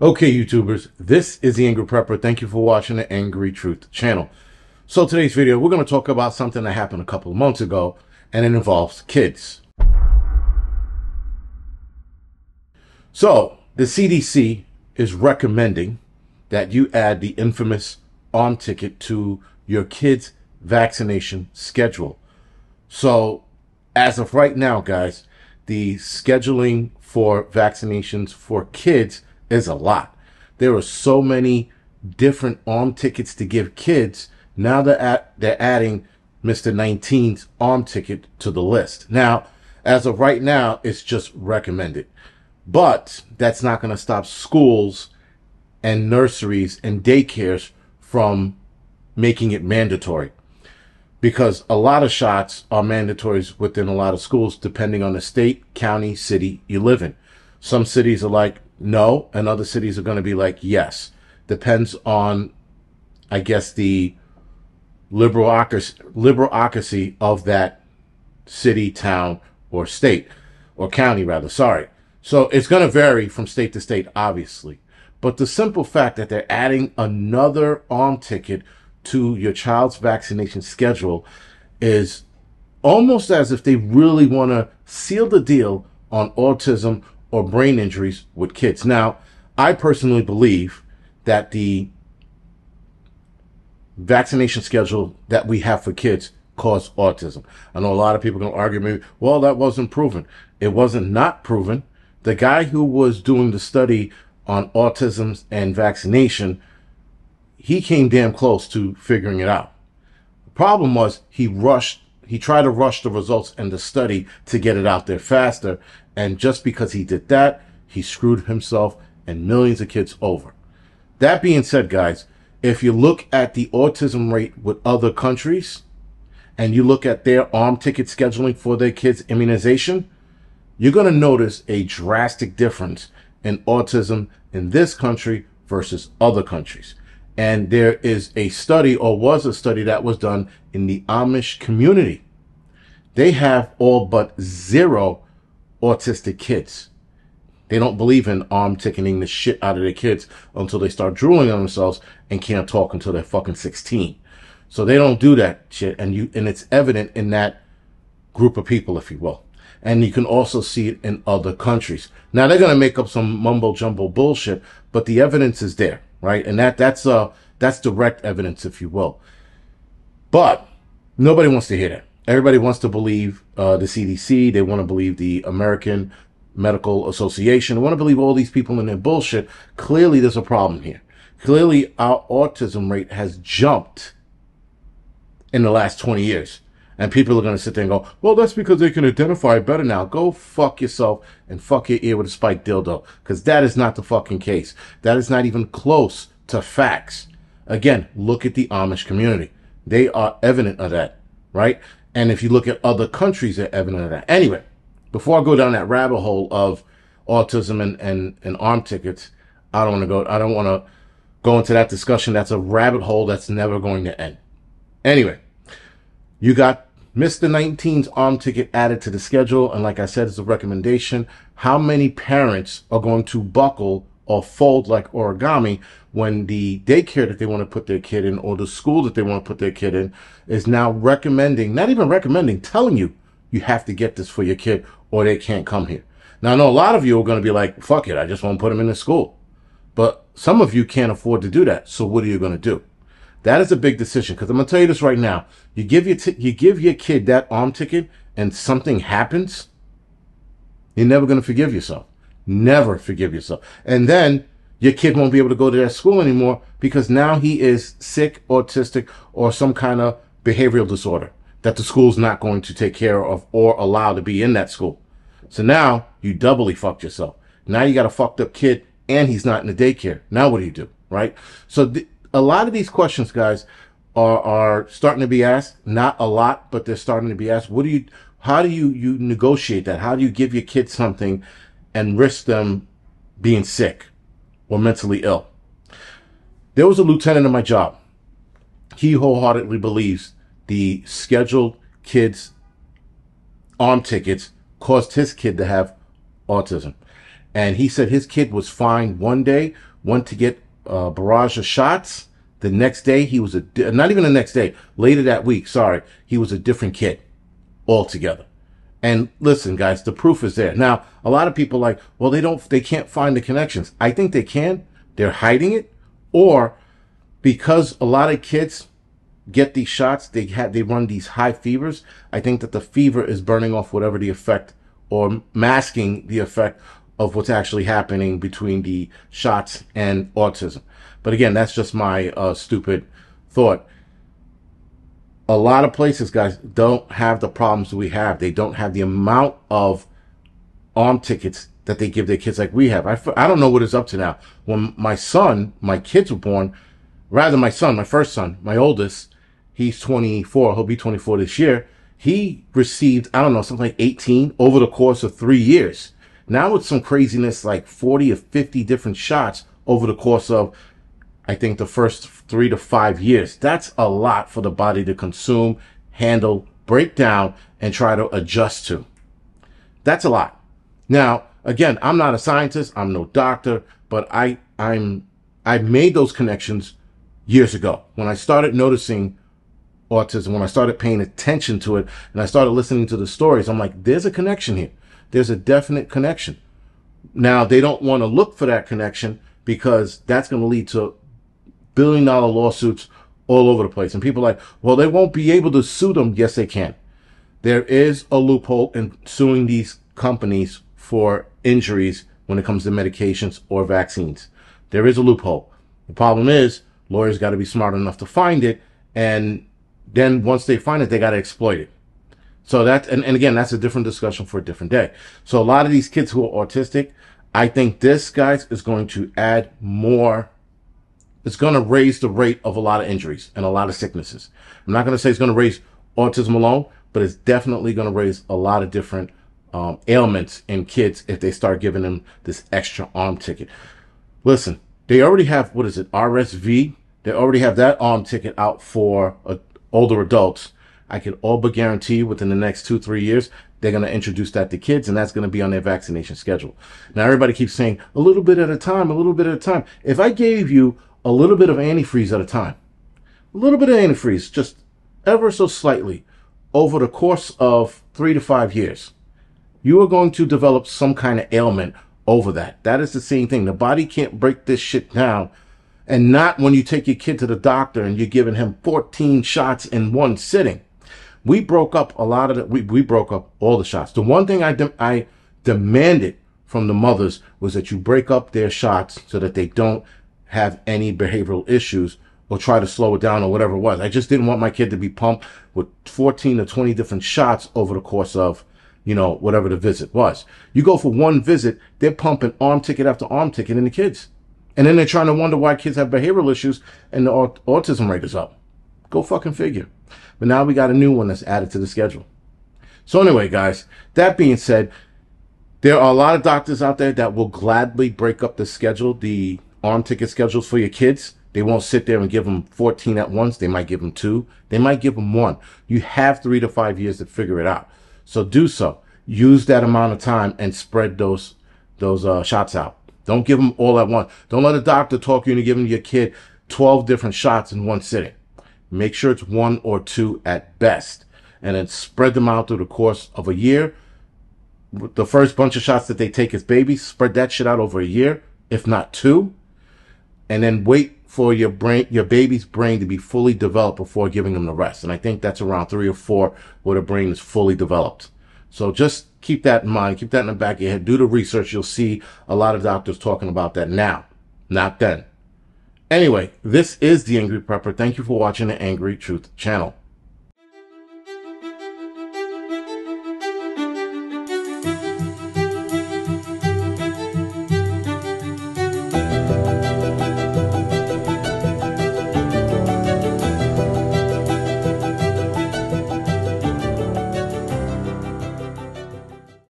Okay, YouTubers, this is the Angry Prepper. Thank you for watching the Angry Truth channel. So today's video, we're going to talk about something that happened a couple of months ago, and it involves kids. So the CDC is recommending that you add the infamous arm ticket to your kids' vaccination schedule. So as of right now, guys, the scheduling for vaccinations for kids is a lot. There are so many different arm tickets to give kids. Now they're adding Mr. 19's arm ticket to the list. Now, as of right now, it's just recommended. But that's not going to stop schools and nurseries and daycares from making it mandatory. Because a lot of shots are mandatory within a lot of schools, depending on the state, county, city you live in. Some cities are like, no, and other cities are going to be like, yes. Depends on, I guess, the liberalocracy of that city, town, or state, or county, rather, sorry. So it's going to vary from state to state, obviously. But the simple fact that they're adding another arm ticket to your child's vaccination schedule is almost as if they really want to seal the deal on autism or brain injuries with kids. Now, I personally believe that the vaccination schedule that we have for kids cause autism. I know a lot of people are going to argue with me, well, that wasn't proven. It wasn't not proven. The guy who was doing the study on autism and vaccination, he came damn close to figuring it out. The problem was he tried to rush the results and the study to get it out there faster. And just because he did that, he screwed himself and millions of kids over. That being said, guys, if you look at the autism rate with other countries and you look at their arm ticket scheduling for their kids' immunization, you're going to notice a drastic difference in autism in this country versus other countries. And there is a study, or was a study, that was done in the Amish community. They have all but 0 autistic kids. They don't believe in arm ticketing the shit out of their kids until they start drooling on themselves and can't talk until they're fucking 16. So they don't do that shit, and it's evident in that group of people, if you will. And you can also see it in other countries. Now they're gonna make up some mumbo jumbo bullshit, but the evidence is there, right? And that's direct evidence, if you will. But nobody wants to hear that. Everybody wants to believe the CDC. They want to believe the American Medical Association. They want to believe all these people in their bullshit. Clearly, there's a problem here. Clearly, our autism rate has jumped in the last 20 years. And people are going to sit there and go, well, that's because they can identify it better now. Go fuck yourself and fuck your ear with a spiked dildo. Because that is not the fucking case. That is not even close to facts. Again, look at the Amish community. They are evident of that, right? And if you look at other countries, they're evident of that. Anyway, before I go down that rabbit hole of autism and arm tickets, I don't want to go into that discussion. That's a rabbit hole that's never going to end. Anyway, you got Mr. 19's arm ticket added to the schedule. And like I said, it's a recommendation. How many parents are going to buckle or fold like origami when the daycare that they want to put their kid in, or the school that they want to put their kid in, is now recommending, not even recommending, telling you, you have to get this for your kid or they can't come here. Now, I know a lot of you are going to be like, fuck it, I just want to put them in the school. But some of you can't afford to do that. So what are you going to do? That is a big decision, because I'm going to tell you this right now. You give your kid that arm ticket and something happens, you're never going to forgive yourself. Never forgive yourself. And then your kid won't be able to go to that school anymore because now he is sick, autistic, or some kind of behavioral disorder that the school's not going to take care of or allow to be in that school. So now you doubly fucked yourself. Now you got a fucked up kid and he's not in the daycare. Now what do you do, right? So a lot of these questions, guys, are starting to be asked. Not a lot, but they're starting to be asked. How do you negotiate that? How do you give your kid something and risk them being sick or mentally ill? There was a lieutenant in my job. He wholeheartedly believes the scheduled kids' arm tickets caused his kid to have autism. And he said his kid was fine one day, went to get a barrage of shots. The next day, he was not even the next day, later that week, sorry, he was a different kid altogether. And listen, guys, the proof is there. Now, a lot of people are like, well, they can't find the connections. I think they can. They're hiding it. Or because a lot of kids get these shots, they run these high fevers. I think that the fever is burning off whatever the effect or masking the effect of what's actually happening between the shots and autism. But again, that's just my stupid thought. A lot of places, guys, don't have the problems we have. They don't have the amount of arm tickets that they give their kids like we have. I don't know what it's up to now. When my kids were born, rather my first son, my oldest, he's 24. He'll be 24 this year. He received, I don't know, something like 18 over the course of 3 years. Now it's some craziness like 40 or 50 different shots over the course of, I think, the first 3 to 5 years. That's a lot for the body to consume, handle, break down, and try to adjust to. That's a lot. Now, again, I'm not a scientist. I'm no doctor, but I made those connections years ago when I started noticing autism, when I started paying attention to it, and I started listening to the stories. I'm like, there's a connection here. There's a definite connection. Now, they don't want to look for that connection because that's going to lead to billion-dollar lawsuits all over the place. And people are like, well, they won't be able to sue them. Yes, they can. There is a loophole in suing these companies for injuries when it comes to medications or vaccines. There is a loophole. The problem is lawyers got to be smart enough to find it. And then once they find it, they got to exploit it. So that, and again, that's a different discussion for a different day. So a lot of these kids who are autistic, I think this, guys, is going to add more. It's going to raise the rate of a lot of injuries and a lot of sicknesses. I'm not going to say it's going to raise autism alone, but it's definitely going to raise a lot of different ailments in kids if they start giving them this extra arm ticket. Listen, they already have, what is it, RSV? They already have that arm ticket out for older adults. I can all but guarantee you within the next 2-3 years, they're going to introduce that to kids, and that's going to be on their vaccination schedule. Now, everybody keeps saying a little bit at a time, a little bit at a time. If I gave you a little bit of antifreeze at a time, a little bit of antifreeze, just ever so slightly, over the course of 3 to 5 years, you are going to develop some kind of ailment over that. That is the same thing. The body can't break this shit down. And not when you take your kid to the doctor and you're giving him 14 shots in one sitting. We broke up a lot of the, we broke up all the shots. The one thing I demanded from the mothers was that you break up their shots so that they don't have any behavioral issues or try to slow it down or whatever it was. I just didn't want my kid to be pumped with 14 or 20 different shots over the course of, you know, whatever the visit was. You go for one visit, they're pumping arm ticket after arm ticket in the kids. And then they're trying to wonder why kids have behavioral issues and the autism rate is up. Go fucking figure. But now we got a new one that's added to the schedule. So anyway, guys, that being said, there are a lot of doctors out there that will gladly break up the schedule, the arm ticket schedules for your kids. They won't sit there and give them 14 at once. They might give them 2. They might give them 1. You have 3 to 5 years to figure it out. So do so. Use that amount of time and spread those shots out. Don't give them all at once. Don't let a doctor talk you into giving your kid 12 different shots in one sitting. Make sure it's 1 or 2 at best. And then spread them out through the course of a year. The first bunch of shots that they take as babies, spread that shit out over a year, if not 2. And then wait for your baby's brain to be fully developed before giving them the rest. And I think that's around 3 or 4 where the brain is fully developed. So just keep that in mind. Keep that in the back of your head. Do the research. You'll see a lot of doctors talking about that now, not then. Anyway, this is The Angry Prepper. Thank you for watching the Angry Truth channel.